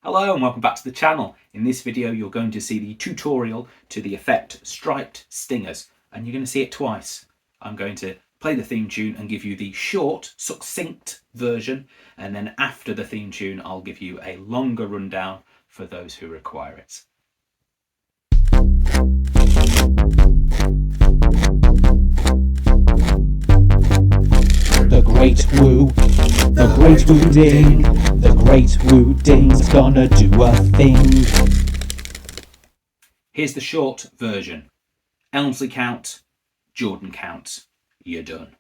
Hello and welcome back to the channel. In this video you're going to see the tutorial to the effect Striped Stingers, and you're going to see it twice. I'm going to play the theme tune and give you the short, succinct version, and then after the theme tune I'll give you a longer rundown for those who require it. The great woo, the great woo ding, the great woo ding's gonna do a thing. Here's the short version. Elmsley count, Jordan count, you're done.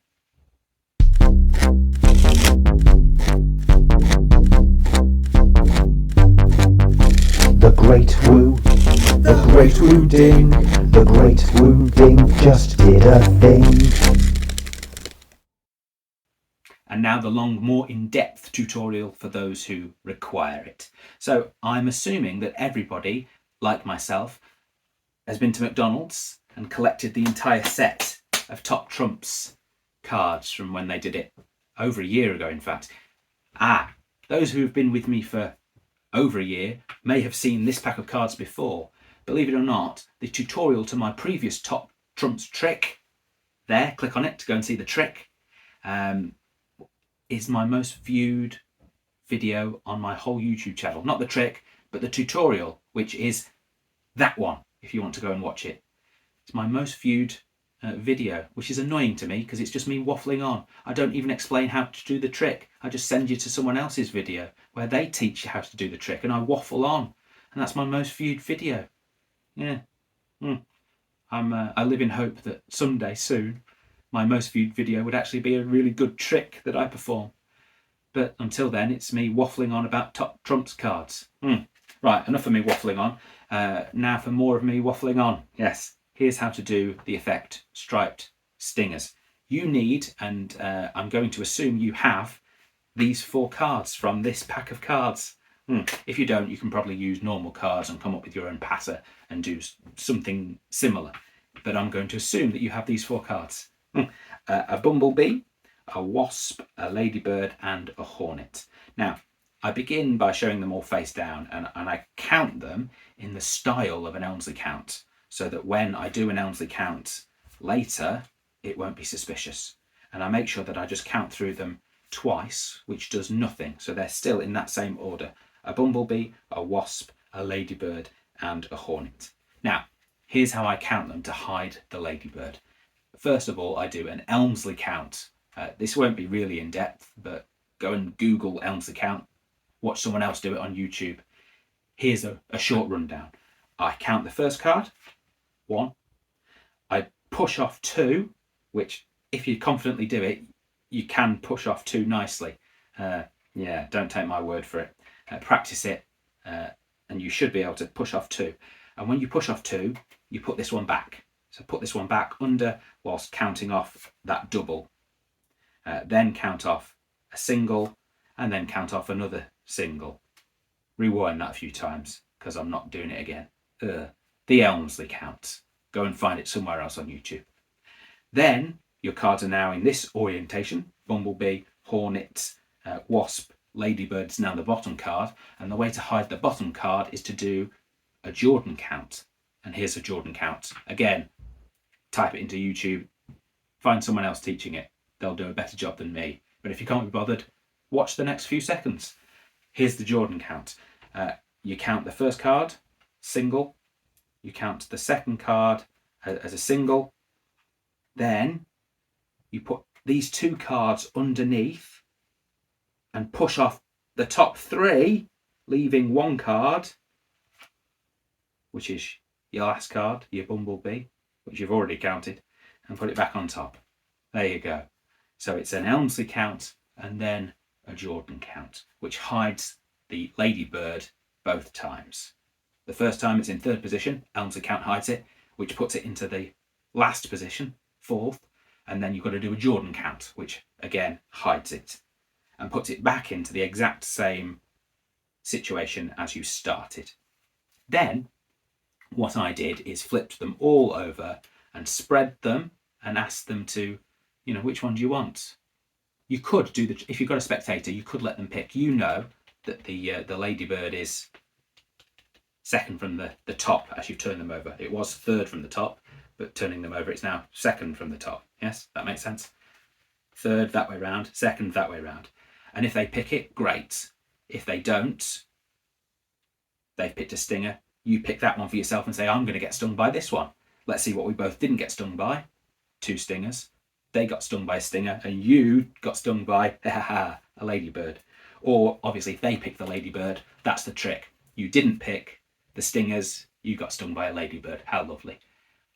The great woo, the great woo ding, the great woo ding just did a thing. And now the long, more in-depth tutorial for those who require it. So I'm assuming that everybody, like myself, has been to McDonald's and collected the entire set of Top Trumps cards from when they did it over a year ago, in fact. Those who have been with me for over a year may have seen this pack of cards before. Believe it or not, the tutorial to my previous Top Trumps trick, there, click on it to go and see the trick, is my most viewed video on my whole YouTube channel. Not the trick, but the tutorial, which is that one, if you want to go and watch it. It's my most viewed video, which is annoying to me because it's just me waffling on. I don't even explain how to do the trick. I just send you to someone else's video where they teach you how to do the trick and I waffle on. And that's my most viewed video. Yeah. I live in hope that someday soon my most viewed video would actually be a really good trick that I perform. But until then, it's me waffling on about Top Trumps cards. Right, enough of me waffling on. Now for more of me waffling on. Yes, here's how to do the effect Striped Stingers. You need, and I'm going to assume you have, these 4 cards from this pack of cards. If you don't, you can probably use normal cards and come up with your own patter and do something similar. But I'm going to assume that you have these 4 cards. A bumblebee, a wasp, a ladybird, and a hornet. Now, I begin by showing them all face down, and I count them in the style of an Elmsley count, so that when I do an Elmsley count later, it won't be suspicious. And I make sure that I just count through them twice, which does nothing. So they're still in that same order. A bumblebee, a wasp, a ladybird, and a hornet. Now, here's how I count them to hide the ladybird. First of all, I do an Elmsley count. This won't be really in depth, but go and Google Elmsley count. Watch someone else do it on YouTube. Here's a short rundown. I count the first card, 1. I push off 2, which if you confidently do it, you can push off 2 nicely. Yeah, don't take my word for it. Practice it, and you should be able to push off 2. And when you push off 2, you put this one back. So put this one back under whilst counting off that double. Then count off a single, and then count off another single. Rewind that a few times because I'm not doing it again. The Elmsley count. Go and find it somewhere else on YouTube. Then your cards are now in this orientation. Bumblebee, hornet, wasp, ladybird is now the bottom card. And the way to hide the bottom card is to do a Jordan count. And here's a Jordan count. Again, type it into YouTube, find someone else teaching it. They'll do a better job than me. But if you can't be bothered, watch the next few seconds. Here's the Jordan count. You count the first card, single. You count the second card as a single. Then you put these 2 cards underneath and push off the top 3, leaving 1 card, which is your last card, your bumblebee, which you've already counted, and put it back on top. There you go. So it's an Elmsley count and then a Jordan count, which hides the ladybird both times. The first time it's in 3rd position, Elmsley count hides it, which puts it into the last position, 4th, and then you've got to do a Jordan count, which again hides it and puts it back into the exact same situation as you started. Then what I did is flipped them all over and spread them and asked them to, which one do you want? You could do if you've got a spectator, you could let them pick. that the ladybird is second from the top as you turn them over. It was third from the top, but turning them over, it's now second from the top. Yes, that makes sense. Third that way round, second that way round. And if they pick it, great. If they don't, they've picked a stinger. You pick that one for yourself and say, I'm going to get stung by this one. Let's see what we both didn't get stung by. 2 stingers. They got stung by a stinger, and you got stung by a ladybird. Or obviously, if they pick the ladybird, that's the trick. You didn't pick the stingers, you got stung by a ladybird. How lovely.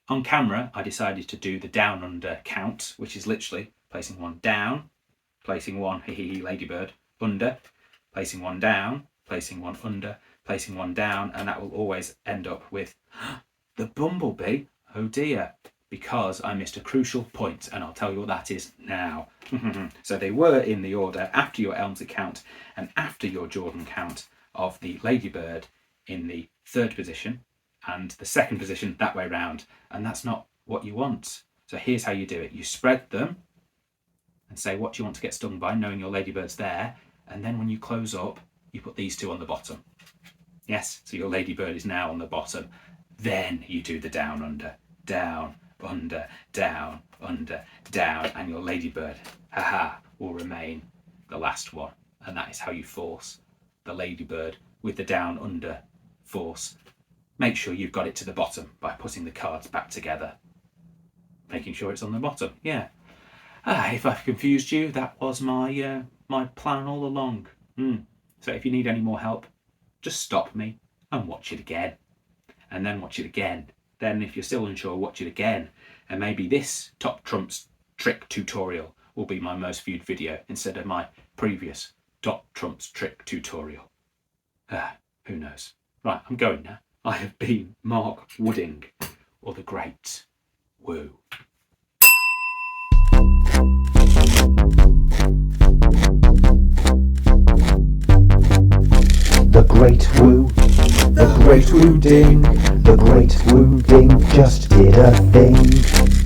On camera, I decided to do the down under count, which is literally placing one down, placing one ladybird under, placing one down, placing one under, placing one down, and that will always end up with the bumblebee. Oh dear, because I missed a crucial point, and I'll tell you what that is now. So they were in the order after your Elmsley count and after your Jordan count of the ladybird in the 3rd position and the 2nd position that way round, and that's not what you want. So here's how you do it. You spread them and say what do you want to get stung by, knowing your ladybird's there, and then when you close up, you put these 2 on the bottom. Yes, so your ladybird is now on the bottom. Then you do the down under, down, under, down, under, down, and your ladybird, will remain the last one. And that is how you force the ladybird with the down under force. Make sure you've got it to the bottom by putting the cards back together. Making sure it's on the bottom, yeah. If I've confused you, that was my my plan all along. So if you need any more help, just stop me and watch it again. And then watch it again. Then if you're still unsure, watch it again. And maybe this Top Trumps trick tutorial will be my most viewed video instead of my previous Top Trumps trick tutorial. Who knows? Right, I'm going now. I have been Mark Wooding, or the Great Woo. The Great Woo, the Great Woo Ding, the Great Woo Ding just did a thing.